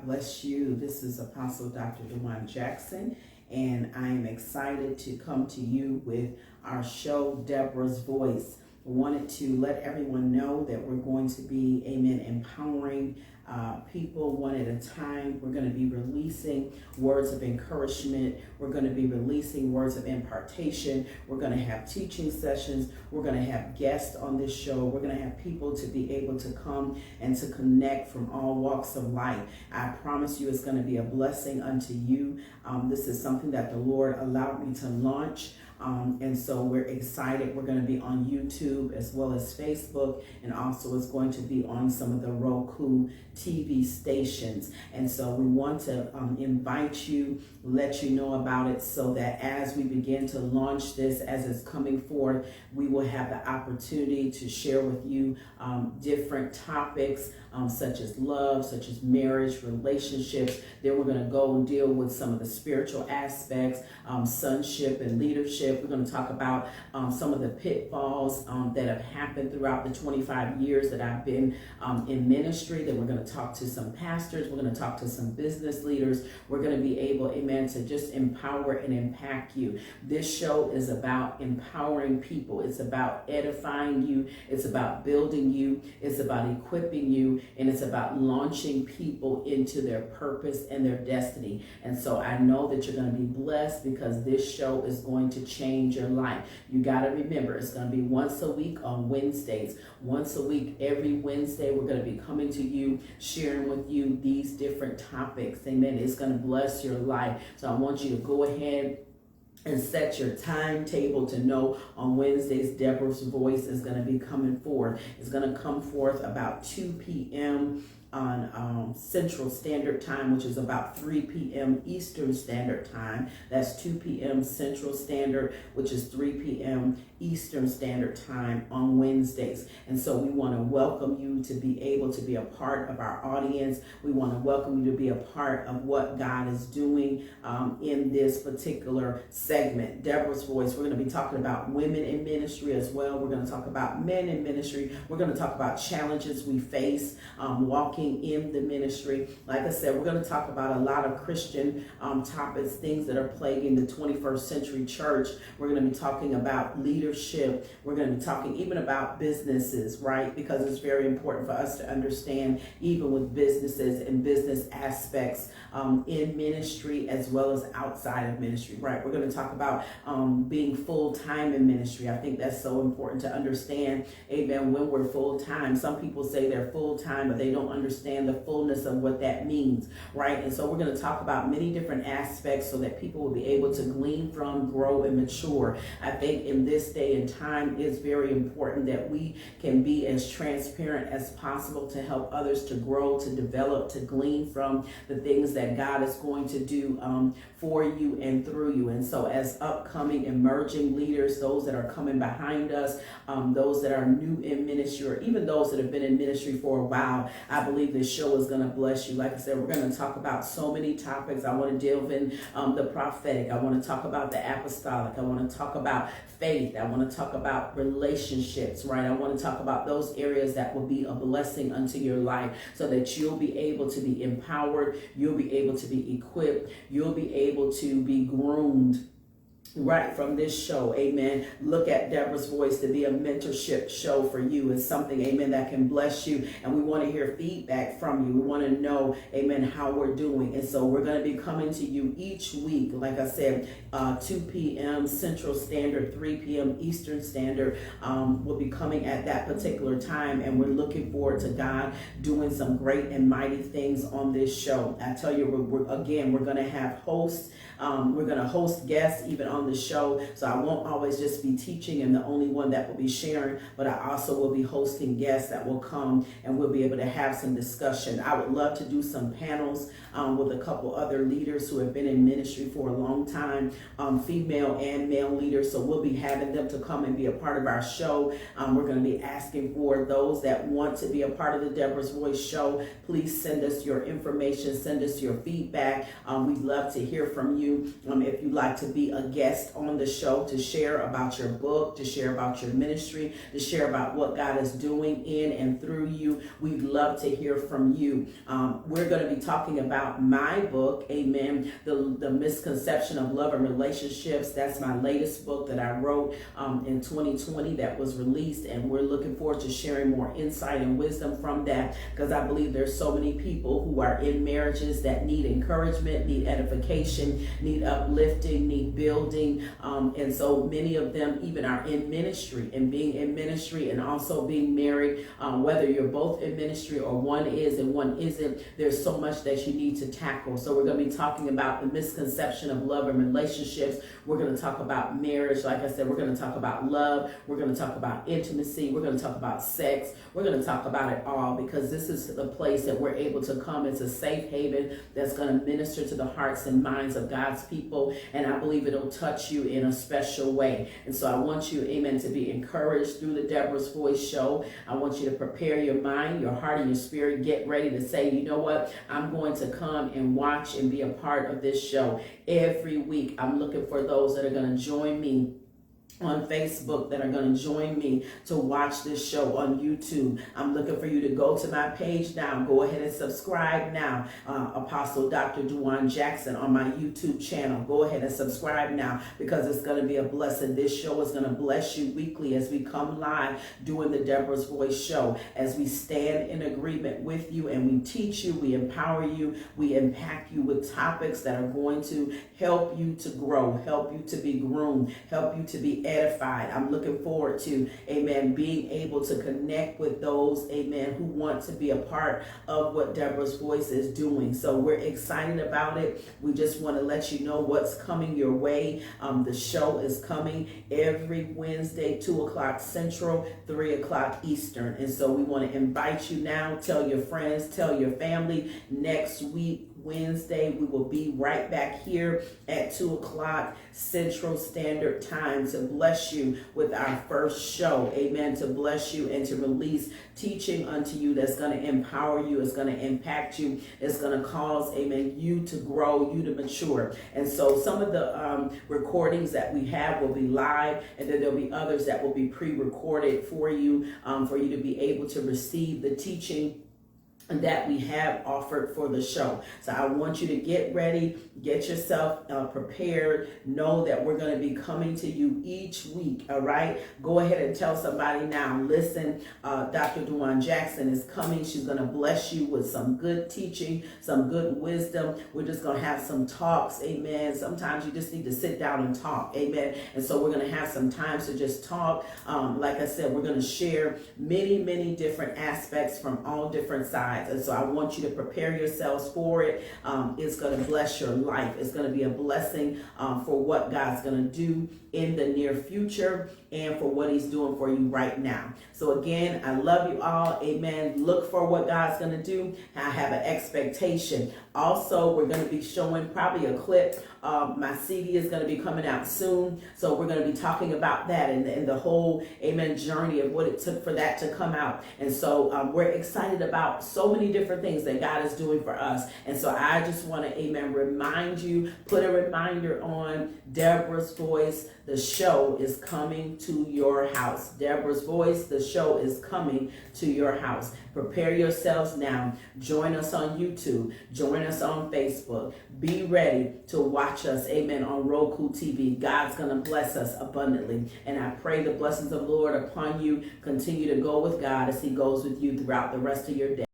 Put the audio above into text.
bless you. This is Apostle Dr. Dwan Jackson, and I am excited to come to you with our show, Deborah's Voice. I wanted to let everyone know that we're going to be, amen, empowering people one at a time. We're going to be releasing words of encouragement. We're going to be releasing words of impartation. We're going to have teaching sessions. We're going to have guests on this show. We're going to have people to be able to come and to connect from all walks of life. I promise you it's going to be a blessing unto you. This is something that the Lord allowed me to launch. And so we're excited. We're going to be on YouTube as well as Facebook, and also it's going to be on some of the Roku TV stations. And so we want to invite you, let you know about it, so that as we begin to launch this, as it's coming forth, we will have the opportunity to share with you different topics such as love, such as marriage, relationships. Then we're going to go and deal with some of the spiritual aspects, sonship and leadership. We're going to talk about some of the pitfalls that have happened throughout the 25 years that I've been in ministry. Then we're going to talk to some pastors. We're going to talk to some business leaders. We're going to be able, amen, to just empower and impact you. This show is about empowering people. It's about edifying you. It's about building you. It's about equipping you. And it's about launching people into their purpose and their destiny. And so I know that you're going to be blessed, because this show is going to change your life. You got to remember, it's going to be once a week on Wednesdays. Once a week, every Wednesday, we're going to be coming to you, sharing with you these different topics. Amen. It's going to bless your life. So I want you to go ahead and set your timetable to know on Wednesdays, Deborah's Voice is going to be coming forth. It's going to come forth about 2 p.m. on Central Standard Time, which is about 3 p.m. Eastern Standard Time. That's 2 p.m. Central Standard, which is 3 p.m. Eastern Standard Time on Wednesdays. And so we want to welcome you to be able to be a part of our audience. We want to welcome you to be a part of what God is doing in this particular segment, Deborah's Voice. We're going to be talking about women in ministry as well. We're going to talk about men in ministry. We're going to talk about challenges we face walking in the ministry. Like I said, we're going to talk about a lot of Christian topics, things that are plaguing the 21st century church. We're going to be talking about leadership. We're going to be talking even about businesses, right? Because it's very important for us to understand, even with businesses and business aspects in ministry as well as outside of ministry, right? We're going to talk about being full-time in ministry. I think that's so important to understand, amen, when we're full-time. Some people say they're full-time, but they don't understand the fullness of what that means, right? And so we're going to talk about many different aspects so that people will be able to glean from, grow, and mature. I think in this day and time, it's very important that we can be as transparent as possible to help others to grow, to develop, to glean from the things that God is going to do for you and through you. And so as upcoming emerging leaders, those that are coming behind us, those that are new in ministry, or even those that have been in ministry for a while, I believe this show is going to bless you. Like I said, we're going to talk about so many topics. I want to delve in the prophetic. I want to talk about the apostolic. I want to talk about faith. I want to talk about relationships, right? I want to talk about those areas that will be a blessing unto your life, so that you'll be able to be empowered. You'll be able to be equipped. You'll be able to be groomed right from this show. Amen. Look at Deborah's Voice to be a mentorship show for you. It's something, amen, that can bless you. And we want to hear feedback from you. We want to know, amen, how we're doing. And so we're going to be coming to you each week, like I said, 2 p.m. Central Standard, 3 p.m. Eastern Standard. We'll be coming at that particular time, and we're looking forward to God doing some great and mighty things on this show. I tell you, we're going to have hosts. We're going to host guests even on the show. So I won't always just be teaching and the only one that will be sharing, but I also will be hosting guests that will come, and we'll be able to have some discussion. I would love to do some panels with a couple other leaders who have been in ministry for a long time, female and male leaders. So we'll be having them to come and be a part of our show. We're going to be asking for those that want to be a part of the Deborah's Voice show. Please send us your information, send us your feedback. We'd love to hear from you. If you'd like to be a guest guest on the show to share about your book, to share about your ministry, to share about what God is doing in and through you. We'd love to hear from you. We're going to be talking about my book, amen, the Misconception of Love and Relationships. That's my latest book that I wrote in 2020 that was released, and we're looking forward to sharing more insight and wisdom from that, because I believe there's so many people who are in marriages that need encouragement, need edification, need uplifting, need building, and so many of them even are in ministry, and being in ministry and also being married, whether you're both in ministry or one is and one isn't, there's so much that you need to tackle. So we're going to be talking about the misconception of love and relationships. We're going to talk about marriage. Like I said, we're going to talk about love. We're going to talk about intimacy. We're going to talk about sex. We're going to talk about it all, because this is the place that we're able to come. It's a safe haven that's going to minister to the hearts and minds of God's people. And I believe it'll touch you in a special way. And so I want you, amen, to be encouraged through the Deborah's Voice show. I want you to prepare your mind, your heart, and your spirit. Get ready to say, you know what? I'm going to come and watch and be a part of this show every week. I'm looking for those that are going to join me on Facebook, that are going to join me to watch this show on YouTube. I'm looking for you to go to my page now. Go ahead and subscribe now. Apostle Dr. Dwan Jackson on my YouTube channel. Go ahead and subscribe now, because it's going to be a blessing. This show is going to bless you weekly as we come live doing the Deborah's Voice show, as we stand in agreement with you and we teach you, we empower you, we impact you with topics that are going to help you to grow, help you to be groomed, help you to be edified. I'm looking forward to, amen, being able to connect with those, amen, who want to be a part of what Deborah's Voice is doing. So we're excited about it. We just want to let you know what's coming your way. The show is coming every Wednesday, 2 o'clock Central, 3 o'clock Eastern. And so we want to invite you now. Tell your friends, tell your family. Next week, Wednesday, we will be right back here at 2 o'clock Central Standard Time to bless you with our first show. Amen. To bless you and to release teaching unto you that's going to empower you, it's going to impact you, it's going to cause, amen, you to grow, you to mature. And so some of the recordings that we have will be live, and then there'll be others that will be pre-recorded for you to be able to receive the teaching that we have offered for the show. So I want you to get ready, get yourself prepared. Know that we're going to be coming to you each week. All right. Go ahead and tell somebody now. Listen, Dr. Dwan Jackson is coming. She's going to bless you with some good teaching, some good wisdom. We're just going to have some talks. Amen. Sometimes you just need to sit down and talk. Amen. And so we're going to have some time to just talk. Like I said, we're going to share many, many different aspects from all different sides. And so I want you to prepare yourselves for it. It's going to bless your life. It's going to be a blessing for what God's going to do in the near future and for what he's doing for you right now. So again, I love you all. Amen. Look for what God's going to do. I have an expectation. Also, we're going to be showing probably a clip. My CD is going to be coming out soon. So we're going to be talking about that and the whole, amen, journey of what it took for that to come out. And so we're excited about so many different things that God is doing for us. And so I just want to, amen, remind you, put a reminder on Deborah's Voice. The show is coming to your house. Deborah's Voice, the show is coming to your house. Prepare yourselves now. Join us on YouTube. Join us on Facebook. Be ready to watch us, amen, on Roku TV. God's going to bless us abundantly. And I pray the blessings of the Lord upon you. Continue to go with God as he goes with you throughout the rest of your day.